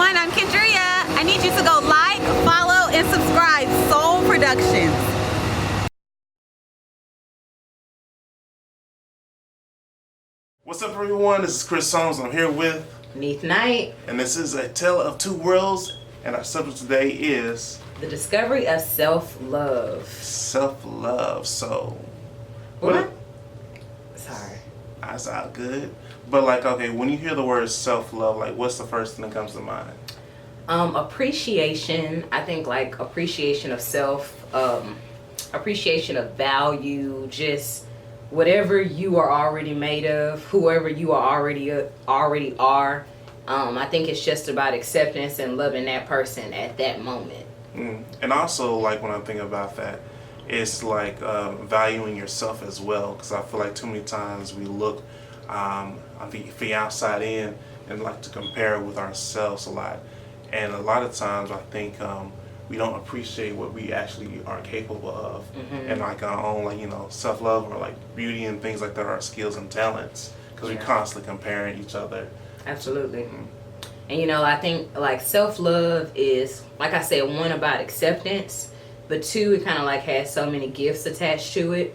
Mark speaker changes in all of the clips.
Speaker 1: everyone. I'm Kendria. I need you to go like, follow, and subscribe Soul Productions.
Speaker 2: What's up, everyone? This is Chris Holmes. I'm here with
Speaker 3: Neath Knight.
Speaker 2: And this is A Tale of Two Worlds. And our subject today is
Speaker 3: The discovery of self-love.
Speaker 2: self-love. So,
Speaker 3: What? Sorry.
Speaker 2: That's all good. But like, okay, when you hear the word self-love, like, what's the first thing that comes to mind?
Speaker 3: Appreciation. I think like appreciation of self, appreciation of value, just whatever you are already made of, whoever you are already are. I think it's just about acceptance and loving that person at that moment.
Speaker 2: And also, like, when I think about that, it's like valuing yourself as well. Because I feel like too many times we look on the outside in and like to compare with ourselves a lot. And a lot of times I think we don't appreciate what we actually are capable of. And like our own, like, self-love or like beauty and things like that, our skills and talents. Because we're constantly comparing each other.
Speaker 3: Absolutely. And I think like self-love is, like I said, one, about acceptance, but two, it kind of like has so many gifts attached to it.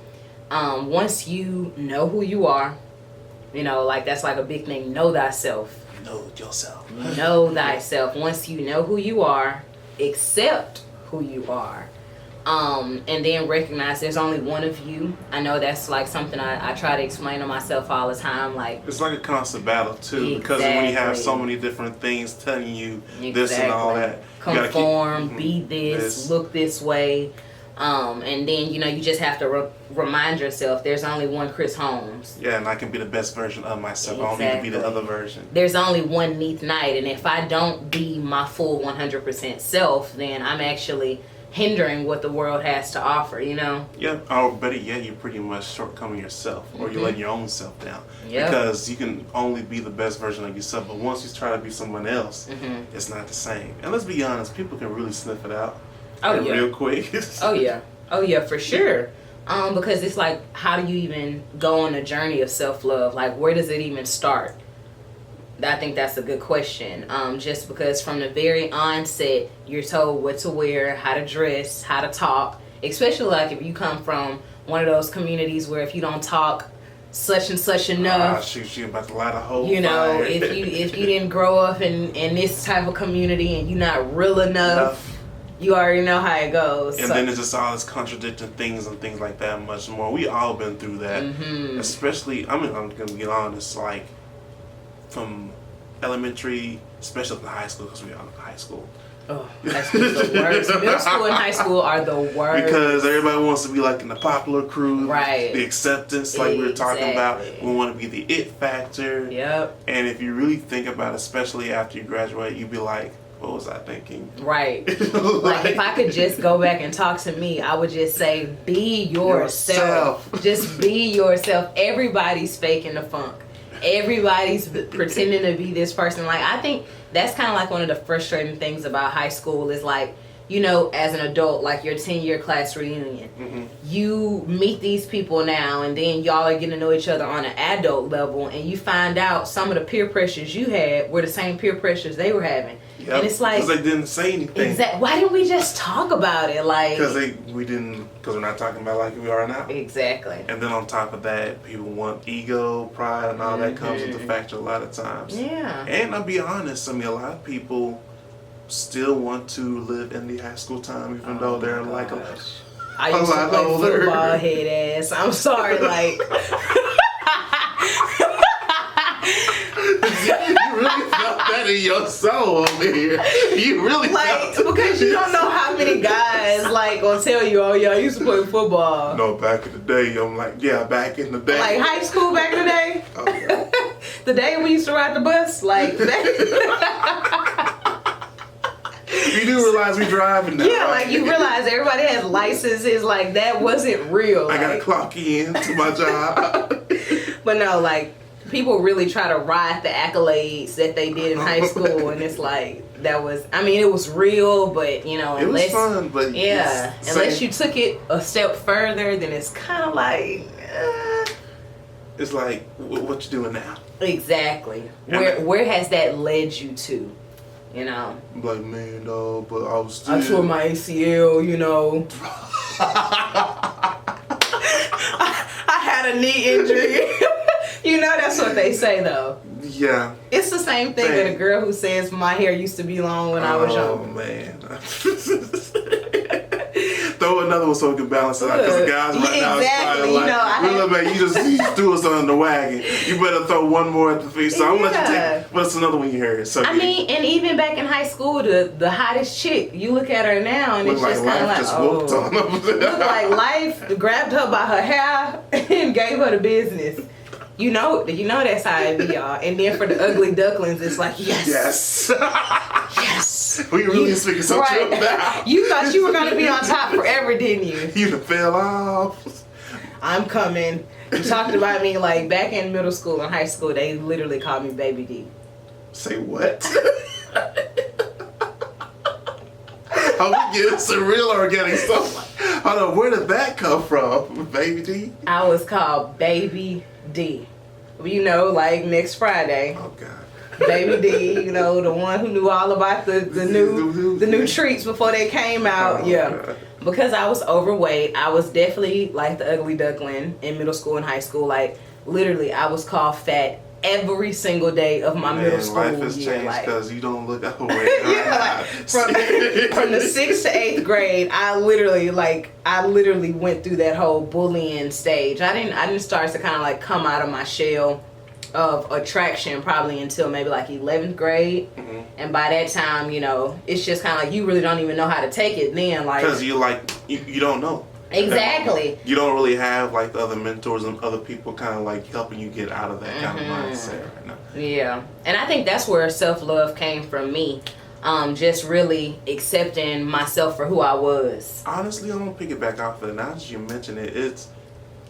Speaker 3: Once you know who you are, like that's like a big thing. Know thyself.
Speaker 2: Know yourself.
Speaker 3: Know thyself. Once you know who you are, accept who you are. And then recognize there's only one of you. I know that's like something I try to explain to myself all the time. Like,
Speaker 2: it's like a constant battle too, because when you have so many different things telling you this and all that,
Speaker 3: conform, be this, look this way, and then you just have to remind yourself there's only one Chris Holmes.
Speaker 2: Yeah, and I can be the best version of myself. I don't need to be the other version.
Speaker 3: There's only one Neath Knight, and if I don't be my full 100% self, then I'm actually hindering what the world has to offer,
Speaker 2: Yeah, or better yet, you're pretty much shortcoming yourself, or you're letting your own self down.
Speaker 3: Yep.
Speaker 2: Because you can only be the best version of yourself, but once you try to be someone else, it's not the same. And let's be honest, people can really sniff it out real quick.
Speaker 3: Oh yeah, for sure. Because it's like, how do you even go on a journey of self-love? Like, where does it even start? I think that's a good question. Just because from the very onset, you're told what to wear, how to dress, how to talk. Especially like if you come from one of those communities where if you don't talk such and such enough,
Speaker 2: you about to light a whole
Speaker 3: fire. if you didn't grow up in this type of community and you're not real enough, you already know how it goes.
Speaker 2: And then it's just all this contradicting things and things like that, and much more. We all been through that. Especially, I'm gonna get honest, like, from elementary, especially up to high school, because we are in high school.
Speaker 3: Oh, high school's the worst. Middle school and high school are the worst.
Speaker 2: Because everybody wants to be like in the popular crew.
Speaker 3: Right.
Speaker 2: The acceptance, like we were talking about. We want to be the it factor.
Speaker 3: Yep.
Speaker 2: And if you really think about it, especially after you graduate, you'd be like, what was I thinking?
Speaker 3: Right. Like, if I could just go back and talk to me, I would just say, be yourself. Just be yourself. Everybody's faking the funk. Everybody's pretending to be this person. Like, I think that's kind of like one of the frustrating things about high school is like, as an adult, like your 10-year class reunion, you meet these people now and then y'all are getting to know each other on an adult level, and you find out some of the peer pressures you had were the same peer pressures they were having. Yep. And it's like,
Speaker 2: because they didn't say anything.
Speaker 3: Exactly. Why didn't we just talk about it? Like,
Speaker 2: because we're not talking about like we are now.
Speaker 3: Exactly.
Speaker 2: And then on top of that, people want ego, pride, and all that comes with the factor a lot of times.
Speaker 3: Yeah.
Speaker 2: And I'll be honest, a lot of people still want to live in the high school time, even though they're like
Speaker 3: I used to play football head ass. I'm sorry, like.
Speaker 2: You really felt that in your soul over here. You really
Speaker 3: felt it. Because you don't know how many guys gonna tell you, oh yeah, I used to play football.
Speaker 2: No, back in the day, I'm like, yeah, back in the day.
Speaker 3: Like high school back in the day?
Speaker 2: Oh, yeah.
Speaker 3: The day we used to ride the bus, like
Speaker 2: You do realize we driving now.
Speaker 3: Yeah,
Speaker 2: right?
Speaker 3: like you realize everybody has licenses, like that wasn't real.
Speaker 2: I gotta clock in to my job.
Speaker 3: But no, like people really try to ride the accolades that they did in high school, and it's like it was real, but
Speaker 2: it was fun, but
Speaker 3: unless you took it a step further, then it's kind of like
Speaker 2: it's like what you doing now?
Speaker 3: Exactly. Where has that led you to? You know.
Speaker 2: I'm like, man, no, but I was still.
Speaker 3: I tore my ACL, you know. I had a knee injury. You know, that's what they say, though.
Speaker 2: Yeah.
Speaker 3: It's the same thing that a girl who says my hair used to be long when I was young.
Speaker 2: Oh, man. Throw another one so we can balance it out. Because the guys right now is probably like, you just threw us under the wagon. You better throw one more at the feet. So I'm going to let you take, what's another one you heard? So
Speaker 3: I mean, and even back in high school, the hottest chick, you look at her now and it's just kind of like, look like life grabbed her by her hair and gave her the business. You know that's how it be, y'all. And then for the ugly ducklings, it's like, yes. Yes.
Speaker 2: We really speaking so true now.
Speaker 3: You thought you were going to be on top forever, didn't you?
Speaker 2: You done fell off.
Speaker 3: I'm coming. You talked about me like back in middle school and high school, they literally called me Baby D.
Speaker 2: Say what? Are we getting some real organic stuff? Hold on, where did that come from, Baby D?
Speaker 3: I was called Baby D. You know, like next Friday.
Speaker 2: Oh God.
Speaker 3: Baby D, you know, the one who knew all about the new treats before they came out.
Speaker 2: Oh,
Speaker 3: yeah.
Speaker 2: God.
Speaker 3: Because I was overweight, I was definitely like the ugly duckling in middle school and high school. Like literally I was called fat every single day of my middle school
Speaker 2: life has
Speaker 3: year.
Speaker 2: changed because you don't look overweight.
Speaker 3: From the 6th to 8th grade, I literally went through that whole bullying stage. I didn't start to kind of like come out of my shell of attraction probably until maybe like 11th grade. Mm-hmm. And by that time, you know, it's just kind of like you really don't even know how to take it then. Like,
Speaker 2: because you don't know.
Speaker 3: Exactly.
Speaker 2: You don't really have like the other mentors and other people kind of like helping you get out of that kind of mindset right now.
Speaker 3: Yeah. And I think that's where self-love came from me. Just really accepting myself for who I was.
Speaker 2: Honestly, I'm going to piggyback off of it. Now that you mention it, it's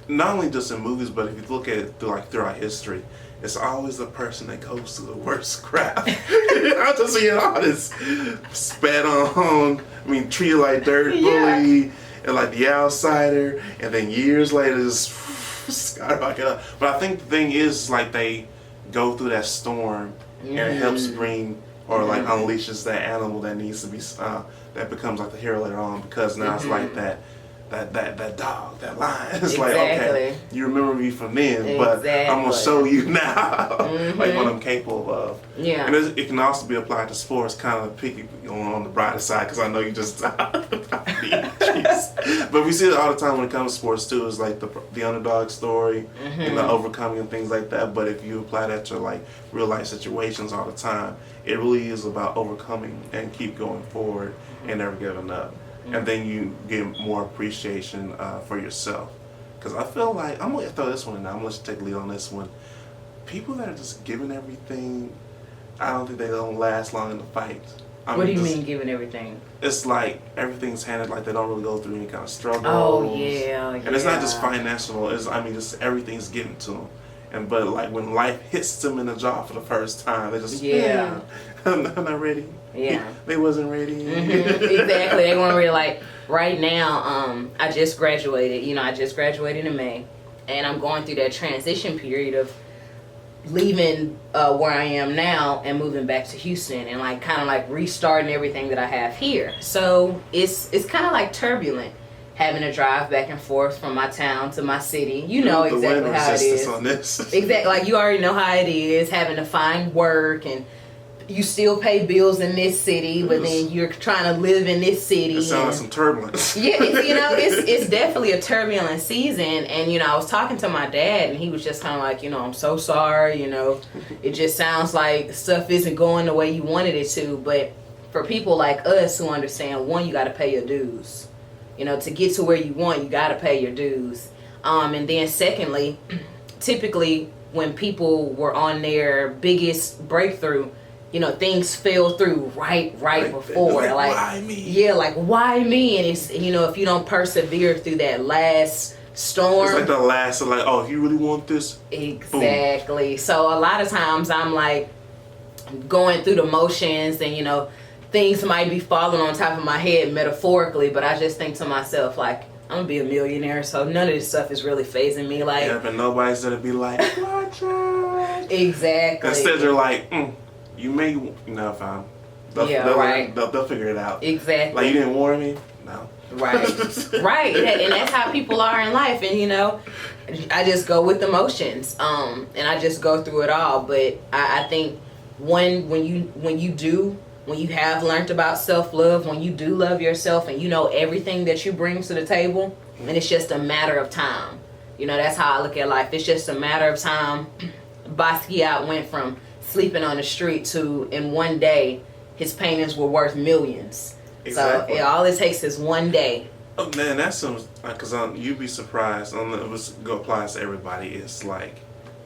Speaker 2: not only just in movies, but if you look at it throughout history, it's always the person that goes through the worst crap. I'm just seeing all this spat on, treated like dirt, bully, and like the outsider, and then years later just skyrocket up. But I think the thing is like they go through that storm and it helps bring or like unleashes that animal that needs to be that becomes like the hero later on, because now it's like that dog, that lion. It's like, okay, you remember me from then, but I'm gonna show you now like what I'm capable of. Yeah. And it can also be applied to sports, kind of picky on the brighter side, because I know you just but we see it all the time when it comes to sports too. It's like the underdog story and the overcoming and things like that. But if you apply that to like real life situations all the time, it really is about overcoming and keep going forward and never giving up. And then you get more appreciation for yourself. Because I feel like, I'm going to throw this one in now. I'm going to let you take the lead on this one. People that are just giving everything, I don't think they don't last long in the fight.
Speaker 3: What do you mean giving everything?
Speaker 2: It's like everything's handled like they don't really go through any kind of struggle.
Speaker 3: Oh, yeah.
Speaker 2: And it's not just financial. It's, just everything's given to them. But like when life hits them in the jaw for the first time, they just, I'm not ready.
Speaker 3: Yeah.
Speaker 2: They wasn't ready.
Speaker 3: Exactly. They weren't really like, right now, I just graduated. You know, I just graduated in May. And I'm going through that transition period of leaving where I am now and moving back to Houston and like kind of like restarting everything that I have here. So it's kind of like turbulent, having to drive back and forth from my town to my city. You know exactly how it is.
Speaker 2: On this.
Speaker 3: Exactly. Like you already know how it is, having to find work, and you still pay bills in this city, but then you're trying to live in this city.
Speaker 2: It sounds like some turbulence.
Speaker 3: Yeah, it's definitely a turbulent season. And, I was talking to my dad, and he was just kind of like, I'm so sorry, it just sounds like stuff isn't going the way you wanted it to. But for people like us who understand, one, you got to pay your dues. To get to where you want, you got to pay your dues. And then secondly, typically when people were on their biggest breakthrough, things fell through right before. Like,
Speaker 2: why me?
Speaker 3: Yeah, like, why me? And it's, if you don't persevere through that last storm.
Speaker 2: It's like the last, like, oh, if you really want this.
Speaker 3: Exactly.
Speaker 2: Boom.
Speaker 3: So a lot of times I'm like going through the motions and, things might be falling on top of my head metaphorically, but I just think to myself, like, I'm gonna be a millionaire, so none of this stuff is really phasing me. Like,
Speaker 2: yeah, but nobody's gonna be like, watch out.
Speaker 3: Exactly.
Speaker 2: Instead, they're like, you may, fam, They'll figure it out.
Speaker 3: Exactly.
Speaker 2: Like, you didn't warn me? No.
Speaker 3: Right. Right. And that's how people are in life. And, you know, I just go with emotions. And I just go through it all. But I think when you have learned about self-love, when you do love yourself and you know everything that you bring to the table, and it's just a matter of time. You know, that's how I look at life. It's just a matter of time. Basquiat went from sleeping on the street to, in one day, his paintings were worth millions.
Speaker 2: Exactly.
Speaker 3: So all it takes is one day.
Speaker 2: Oh man, that's some, because you'd be surprised. It applies to everybody. It's like,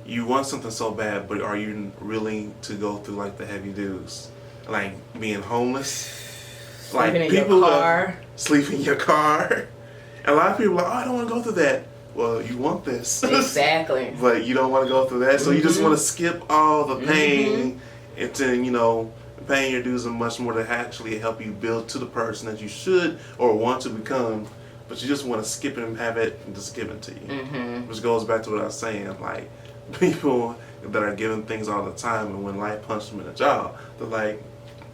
Speaker 2: you want something so bad, but are you willing to go through like the heavy dues, like being homeless, like
Speaker 3: Sleeping in
Speaker 2: people
Speaker 3: your car.
Speaker 2: Sleep in your car. And a lot of people are like, oh, I don't want to go through that. Well, you want this.
Speaker 3: Exactly.
Speaker 2: But you don't want to go through that, so you just want to skip all the pain into, you know, paying your dues and much more to actually help you build to the person that you should or want to become. But you just want to skip it and have it and just give it to you. Which goes back to what I was saying, like, people that are given things all the time, and when life punches them in the jaw, they're like,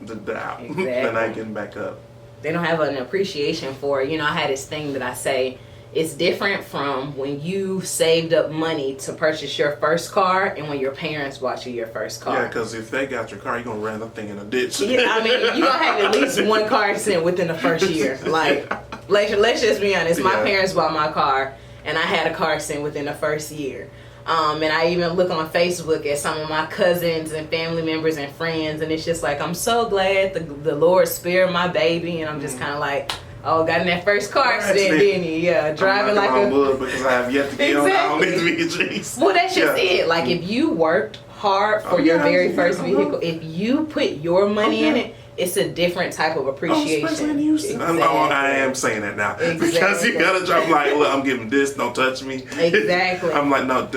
Speaker 2: they're out.
Speaker 3: Exactly.
Speaker 2: They're not getting back up.
Speaker 3: They don't have an appreciation for it. You know, I had this thing that I say, it's different from when you saved up money to purchase your first car and when your parents bought you your first car.
Speaker 2: Yeah, because if they got your car, you're going to ram that thing in a ditch.
Speaker 3: Yeah, I mean, you're going to have at least one car accident within the first year. Like, let's just be honest. My parents bought my car, and I had a car accident within the first year. And I even look on Facebook at some of my cousins and family members and friends, and it's just like, I'm so glad the Lord spared my baby, and I'm just kind of like, oh, got in that first car accident, didn't you? Yeah, driving like a...
Speaker 2: wood because I have yet to get on these vehicles.
Speaker 3: Well, that's just it. Like, if you worked hard for your very first vehicle, if you put your money in it, it's a different type of appreciation.
Speaker 2: Especially in Houston. Exactly. I am saying that now.
Speaker 3: Exactly.
Speaker 2: Because you gotta drop like, look, I'm giving this, don't touch me.
Speaker 3: Exactly.
Speaker 2: I'm like, no,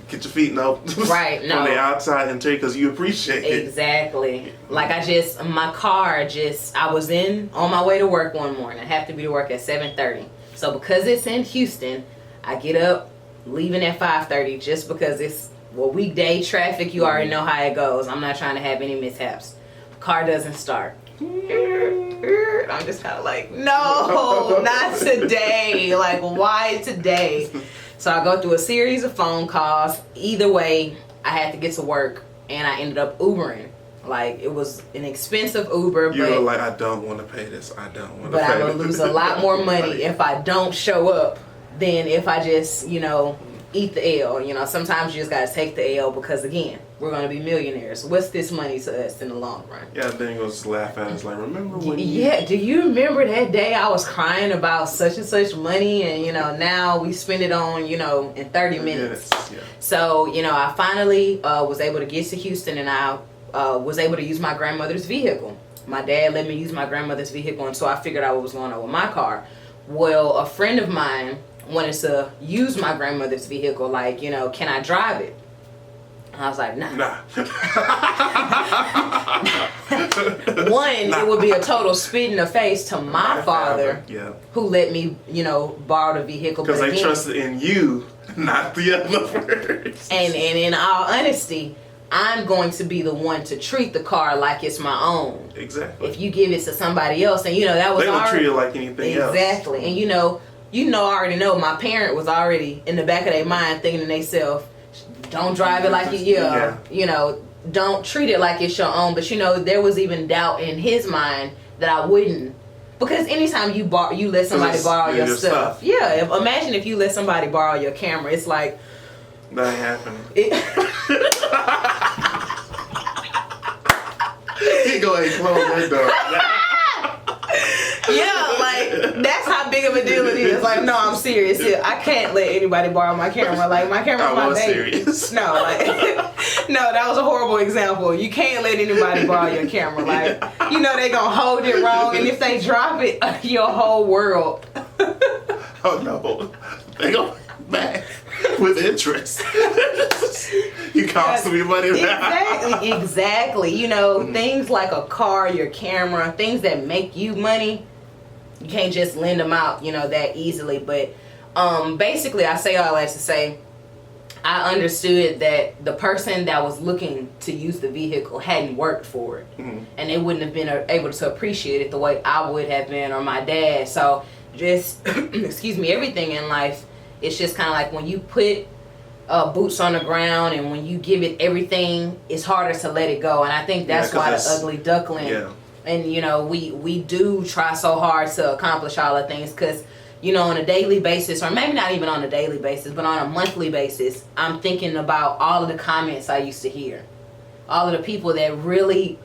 Speaker 2: get your feet
Speaker 3: right, no.
Speaker 2: From the outside and take, because you appreciate it.
Speaker 3: Exactly. Like my car I was on my way to work one morning. I have to be to work at 7:30. So because it's in Houston, I get up, leaving at 5:30 just because it's, well, weekday traffic, you already know how it goes. I'm not trying to have any mishaps. Car doesn't start. I'm just kind of like, no, not today. Like, why today? So I go through a series of phone calls. Either way, I had to get to work, and I ended up Ubering. Like, it was an expensive Uber.
Speaker 2: You were like, I don't want to pay this. I don't want to pay this.
Speaker 3: But I'm going to lose a lot more money if I don't show up than if I just, you know, eat the L. You know, sometimes you just got to take the L because, again, we're going to be millionaires. What's this money to us in the long run?
Speaker 2: Yeah, then you go just laugh at us like, remember when
Speaker 3: do you remember that day I was crying about such and such money, and, you know, now we spend it on, you know, in 30 minutes.
Speaker 2: Yeah.
Speaker 3: So, you know, I finally was able to get to Houston, and I was able to use my grandmother's vehicle. My dad let me use my grandmother's vehicle until I figured out what was going on with my car. Well, a friend of mine wanted to use my grandmother's vehicle, like, you know, can I drive it? And I was like, nah. One, it would be a total spit in the face to my father, who let me, you know, borrow the vehicle.
Speaker 2: Because they trusted in you, not the other person.
Speaker 3: And in all honesty, I'm going to be the one to treat the car like it's my own.
Speaker 2: Exactly.
Speaker 3: If you give it to somebody else, and, you know, that was
Speaker 2: they don't treat it like anything else.
Speaker 3: Exactly. And, you know, I already know my parent was already in the back of their mind thinking to themselves, don't drive it like you know, don't treat it like it's your own. But, you know, there was even doubt in his mind that I wouldn't. Because anytime you let somebody borrow your stuff. Yeah, imagine if you let somebody borrow your camera. It's like,
Speaker 2: that ain't happening. He go ahead and close that door.
Speaker 3: Yeah, like, that's how big of a deal it is. Like, no, I'm serious. Yeah, I can't let anybody borrow my camera. Like, my camera's my baby.
Speaker 2: Serious.
Speaker 3: No, like, no, that was a horrible example. You can't let anybody borrow your camera. Like, you know they gonna hold it wrong, and if they drop it, your whole world.
Speaker 2: Oh no, they go back with interest. You cost me money now.
Speaker 3: Exactly. You know, things like a car, your camera, things that make you money, you can't just lend them out, you know, that easily. But basically, I say all that to say, I understood that the person that was looking to use the vehicle hadn't worked for it.
Speaker 2: Mm-hmm.
Speaker 3: And they wouldn't have been able to appreciate it the way I would have been, or my dad. So just, excuse me, everything in life, it's just kind of like when you put boots on the ground and when you give it everything, it's harder to let it go. And I think that's why the ugly duckling.
Speaker 2: Yeah.
Speaker 3: And, you know, we do try so hard to accomplish all the things because, you know, on a daily basis, or maybe not even on a daily basis, but on a monthly basis, I'm thinking about all of the comments I used to hear. All of the people that really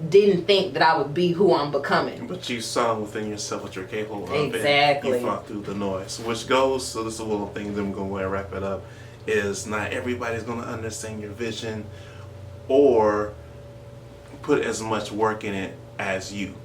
Speaker 3: didn't think that I would be who I'm becoming.
Speaker 2: But you saw within yourself what you're capable of.
Speaker 3: Exactly.
Speaker 2: And you fought through the noise. Which goes, so this is a little thing, then we're going to go ahead and wrap it up, is not everybody's going to understand your vision or put as much work in it as you.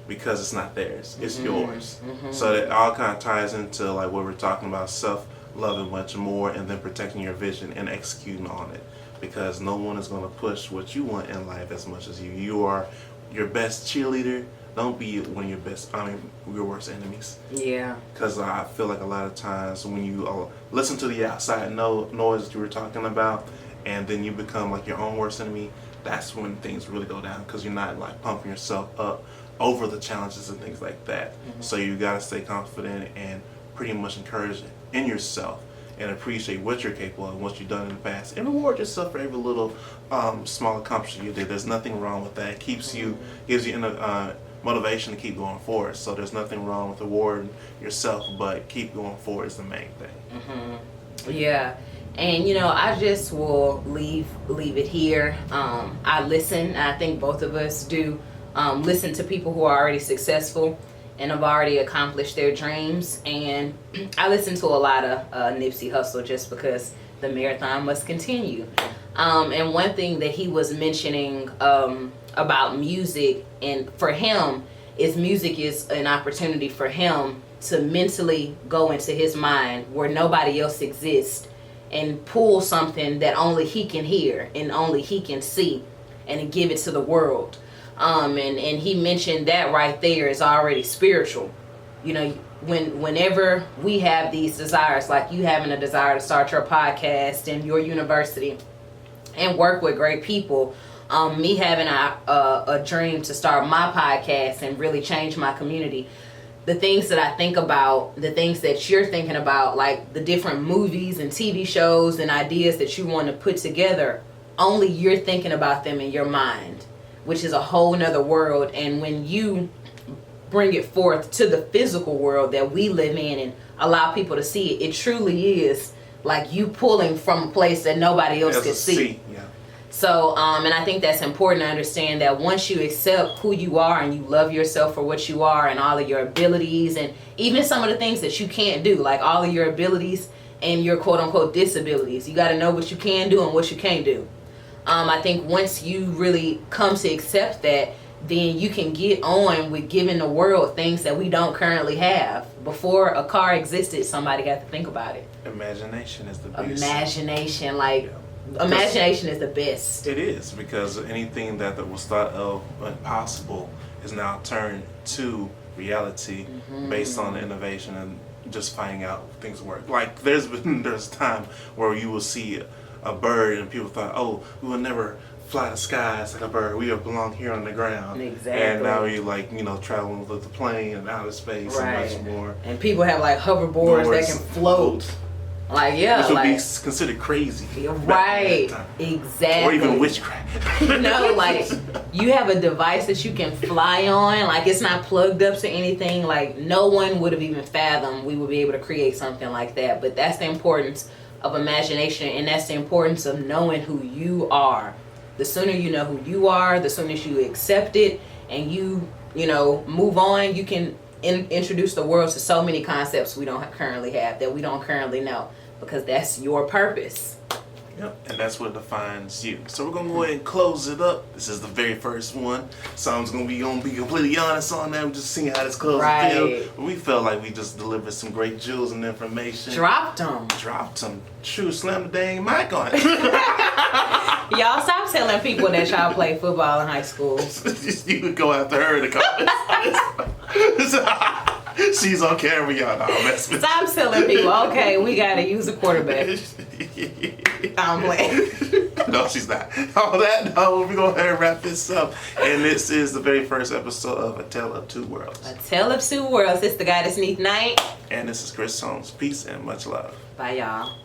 Speaker 2: Because it's not theirs, it's yours. So that all kind of ties into like what we're talking about, self-love and much more, and then protecting your vision and executing on it. Because no one is going to push what you want in life as much as you. You are your best cheerleader. Don't be one of your worst enemies.
Speaker 3: Yeah.
Speaker 2: Because I feel like a lot of times when you listen to the outside noise that you were talking about, and then you become like your own worst enemy, that's when things really go down. Because you're not like pumping yourself up over the challenges and things like that. So you gotta stay confident and pretty much encourage in yourself and appreciate what you're capable of and what you've done in the past, and reward yourself for every little small accomplishment you did. There's nothing wrong with that. It keeps you, gives you motivation to keep going forward. So there's nothing wrong with rewarding yourself, but keep going forward is the main thing.
Speaker 3: Yeah. And, you know, I just will leave it here. I listen, I think both of us do. Listen to people who are already successful and have already accomplished their dreams. And I listen to a lot of Nipsey Hussle just because the marathon must continue. And one thing that he was mentioning about music, and for him, is music is an opportunity for him to mentally go into his mind where nobody else exists and pull something that only he can hear and only he can see and give it to the world. And he mentioned that right there is already spiritual. You know, whenever we have these desires, like you having a desire to start your podcast and your university and work with great people, me having a dream to start my podcast and really change my community, the things that I think about, the things that you're thinking about, like the different movies and TV shows and ideas that you want to put together, only you're thinking about them in your mind, which is a whole nother world. And when you bring it forth to the physical world that we live in and allow people to see it, it truly is like you pulling from a place that nobody else could see.
Speaker 2: Yeah.
Speaker 3: So, and I think that's important to understand that once you accept who you are and you love yourself for what you are and all of your abilities and even some of the things that you can't do, like all of your abilities and your quote unquote disabilities, you got to know what you can do and what you can't do. I think once you really come to accept that, then you can get on with giving the world things that we don't currently have. Before a car existed, somebody had to think about it.
Speaker 2: Imagination is the best.
Speaker 3: Imagination, like, imagination is the best.
Speaker 2: It is, because anything that was thought of impossible is now turned to reality based on innovation and just finding out things work. Like there's time where you will see a bird and people thought, oh, we will never fly the skies like a bird. We belong here on the ground.
Speaker 3: Exactly.
Speaker 2: And now you traveling with the plane and outer space and much more.
Speaker 3: And people have like hoverboards that can float. Like, yeah,
Speaker 2: which would
Speaker 3: like,
Speaker 2: be considered crazy.
Speaker 3: Right, exactly.
Speaker 2: Or even witchcraft.
Speaker 3: No, like, you have a device that you can fly on. Like, it's not plugged up to anything. Like, no one would have even fathomed we would be able to create something like that. But that's the importance of imagination, and that's the importance of knowing who you are. The sooner you know who you are, the sooner you accept it, and you move on, you can introduce the world to so many concepts we don't currently have, that we don't currently know, because that's your purpose.
Speaker 2: Yep, and that's what defines you. So we're gonna go ahead and close it up. This is the very first one, so I'm just gonna be completely honest on that. I'm just seeing how this closes.
Speaker 3: Right.
Speaker 2: We felt like we just delivered some great jewels and information.
Speaker 3: Dropped them.
Speaker 2: True, slam the dang mic on it.
Speaker 3: Y'all stop telling people that y'all play football in high school.
Speaker 2: You could go after her in the comments. She's on camera, y'all. No,
Speaker 3: Stop telling people, okay, we gotta use a quarterback. I'm playing.
Speaker 2: No, she's not. On that note, we're going to go ahead and wrap this up. And this is the very first episode of A Tale of Two Worlds.
Speaker 3: A Tale of Two Worlds. It's the Goddess Neath Night.
Speaker 2: And this is Chris Holmes. Peace and much love.
Speaker 3: Bye, y'all.